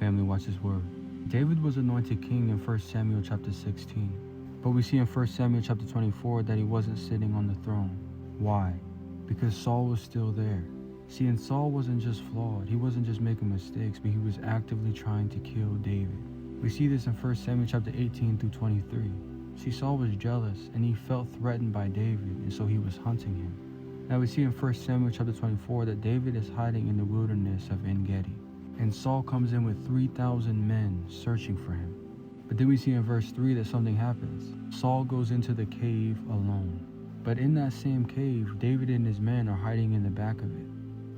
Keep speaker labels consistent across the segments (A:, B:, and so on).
A: family, watch this word. David was anointed king in 1 Samuel chapter 16. But we see in 1 Samuel chapter 24 that he wasn't sitting on the throne. Why? Because Saul was still there. See, and Saul wasn't just flawed. He wasn't just making mistakes, but he was actively trying to kill David. We see this in 1 Samuel chapter 18 through 23. See, Saul was jealous and he felt threatened by David, and so he was hunting him. Now we see in 1 Samuel chapter 24 that David is hiding in the wilderness of En-Gedi, and Saul comes in with 3,000 men searching for him. But then we see in verse 3 that something happens. Saul goes into the cave alone. But in that same cave, David and his men are hiding in the back of it.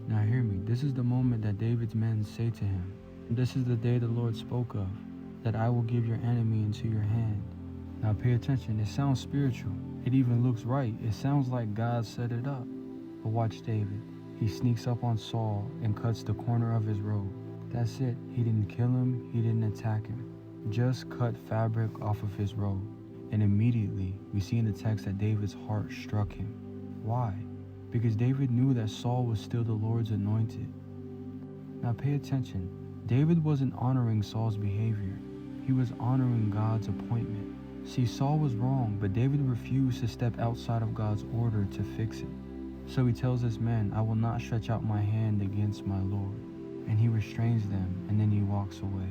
A: Now hear me, this is the moment that David's men say to him, "This is the day the Lord spoke of, that I will give your enemy into your hand." Now pay attention, it sounds spiritual. It even looks right. It sounds like God set it up. But watch David. He sneaks up on Saul and cuts the corner of his robe. That's it. He didn't kill him. He didn't attack him. Just cut fabric off of his robe. And immediately, we see in the text that David's heart struck him. Why? Because David knew that Saul was still the Lord's anointed. Now pay attention. David wasn't honoring Saul's behavior. He was honoring God's appointment. See, Saul was wrong, but David refused to step outside of God's order to fix it. So he tells his men, "I will not stretch out my hand against my Lord." And he restrains them, and then he walks away.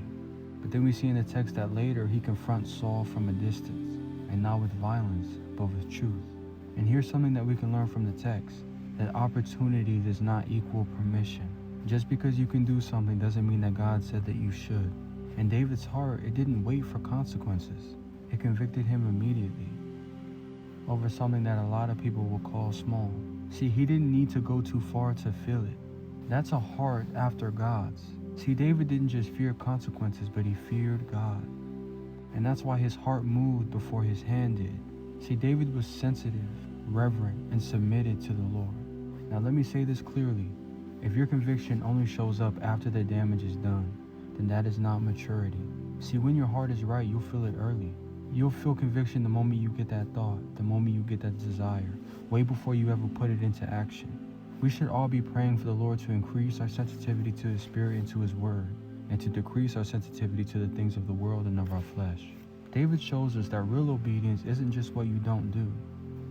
A: But then we see in the text that later he confronts Saul from a distance, and not with violence, but with truth. And here's something that we can learn from the text, that opportunity does not equal permission. Just because you can do something doesn't mean that God said that you should. In David's heart, it didn't wait for consequences. It convicted him immediately over something that a lot of people will call small. See, he didn't need to go too far to feel it. That's a heart after God's. See, David didn't just fear consequences, but he feared God. And that's why his heart moved before his hand did. See, David was sensitive, reverent, and submitted to the Lord. Now let me say this clearly. If your conviction only shows up after the damage is done, then that is not maturity. See, when your heart is right, you'll feel it early. You'll feel conviction the moment you get that thought, the moment you get that desire, way before you ever put it into action. We should all be praying for the Lord to increase our sensitivity to His Spirit and to His Word, and to decrease our sensitivity to the things of the world and of our flesh. David shows us that real obedience isn't just what you don't do.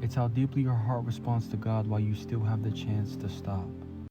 A: It's how deeply your heart responds to God while you still have the chance to stop.